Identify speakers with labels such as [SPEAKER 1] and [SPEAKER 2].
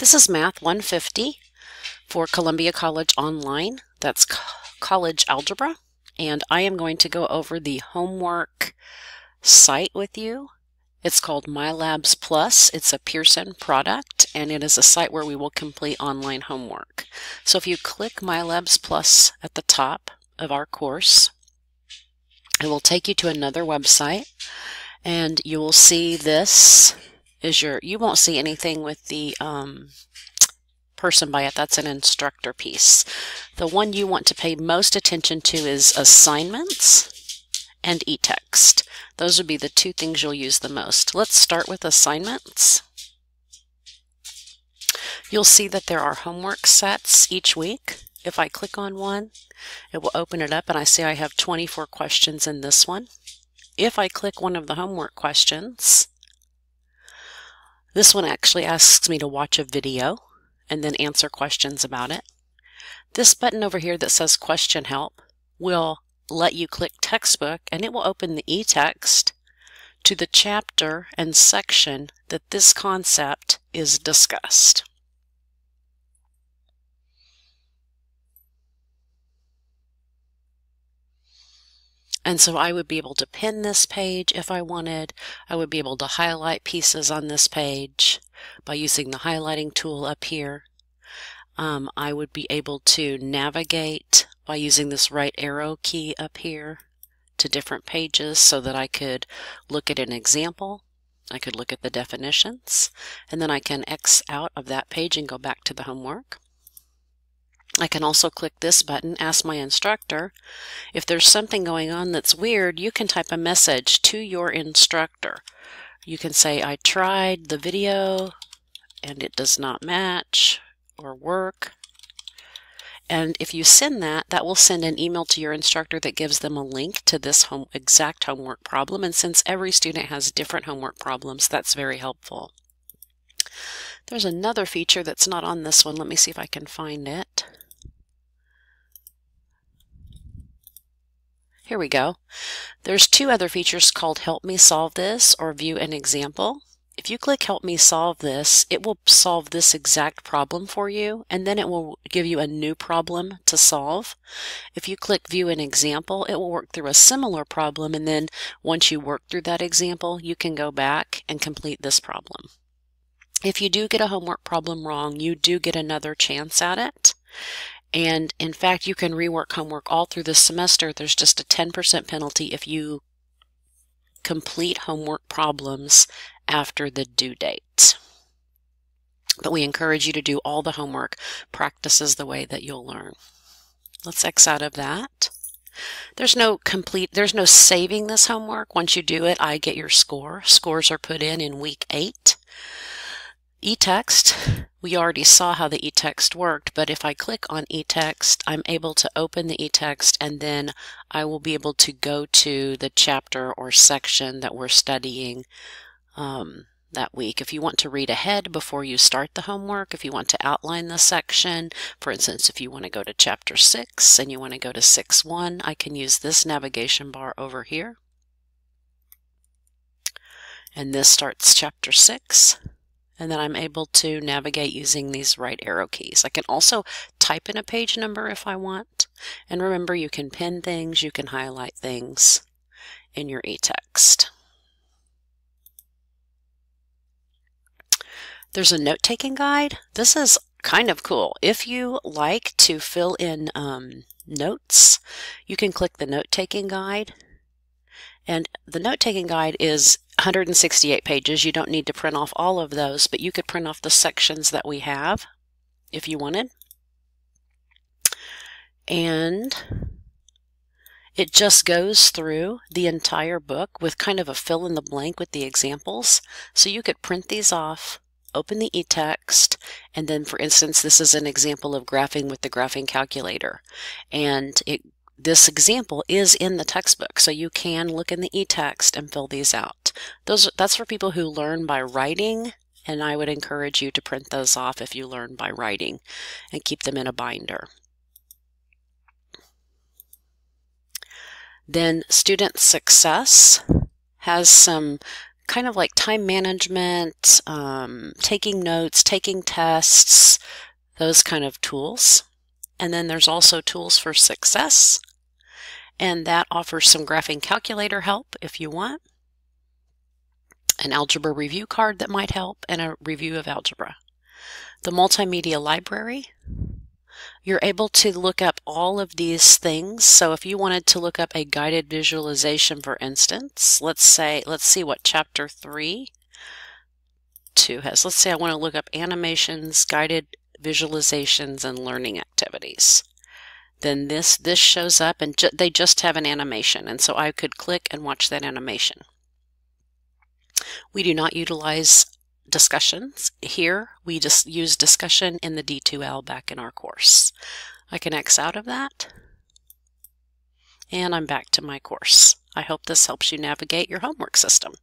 [SPEAKER 1] This is Math 150 for Columbia College Online. That's college algebra. And I am going to go over the homework site with you. It's called mylabsplus. It's a Pearson product, and it is a site where we will complete online homework. So if you click mylabsplus at the top of our course, it will take you to another website, and you will see this is you won't see anything with the person by it. That's an instructor piece. The one you want to pay most attention to is assignments and e-text. Those would be the two things you'll use the most. Let's start with assignments. You'll see that there are homework sets each week. If I click on one, it will open it up, and I see I have 24 questions in this one. If I click one of the homework questions, this one actually asks me to watch a video and then answer questions about it. This button over here that says Question Help will let you click Textbook, and it will open the e-text to the chapter and section that this concept is discussed. And so I would be able to pin this page if I wanted. I would be able to highlight pieces on this page by using the highlighting tool up here. I would be able to navigate by using this right arrow key up here to different pages so that I could look at an example. I could look at the definitions, and then I can X out of that page and go back to the homework. I can also click this button, Ask My Instructor. If there's something going on that's weird, you can type a message to your instructor. You can say, I tried the video and it does not match or work. And if you send that, that will send an email to your instructor that gives them a link to this exact homework problem. And since every student has different homework problems, that's very helpful. There's another feature that's not on this one. Let me see if I can find it. Here we go. There's two other features called Help Me Solve This or View an Example. If you click Help Me Solve This, it will solve this exact problem for you, and then it will give you a new problem to solve. If you click View an Example, it will work through a similar problem, and then once you work through that example, you can go back and complete this problem. If you do get a homework problem wrong, you do get another chance at it. And in fact, you can rework homework all through the semester. There's just a 10% penalty if you complete homework problems after the due date. But we encourage you to do all the homework. Practice is the way that you'll learn. Let's X out of that. There's no saving this homework. Once you do it, I get your score. Scores are put in week 8. E-text, we already saw how the e-text worked, but if I click on e-text, I'm able to open the e-text, and then I will be able to go to the chapter or section that we're studying that week. If you want to read ahead before you start the homework, if you want to outline the section, for instance, if you want to go to chapter 6 and you want to go to 6.1, I can use this navigation bar over here. And this starts chapter 6. And then I'm able to navigate using these right arrow keys. I can also type in a page number if I want. And remember, you can pin things, you can highlight things in your e-text. There's a note-taking guide. This is kind of cool. If you like to fill in notes, you can click the note-taking guide. And the note-taking guide is 168 pages. You don't need to print off all of those, but you could print off the sections that we have if you wanted. And it just goes through the entire book with kind of a fill in the blank with the examples. So you could print these off, open the e-text, and then, for instance, this is an example of graphing with the graphing calculator. And this example is in the textbook, so you can look in the e-text and fill these out. That's for people who learn by writing, and I would encourage you to print those off if you learn by writing and keep them in a binder. Then Student Success has some kind of like time management, taking notes, taking tests, those kind of tools. And then there's also tools for success, and that offers some graphing calculator help if you want, an algebra review card that might help, and a review of algebra. The multimedia library, you're able to look up all of these things. So if you wanted to look up a guided visualization, for instance, let's see what chapter 3 has. Let's say I want to look up animations, guided visualizations, and learning activities. Then this shows up, and they just have an animation, and so I could click and watch that animation. We do not utilize discussions here. We just use discussion in the D2L back in our course. I can X out of that, and I'm back to my course. I hope this helps you navigate your homework system.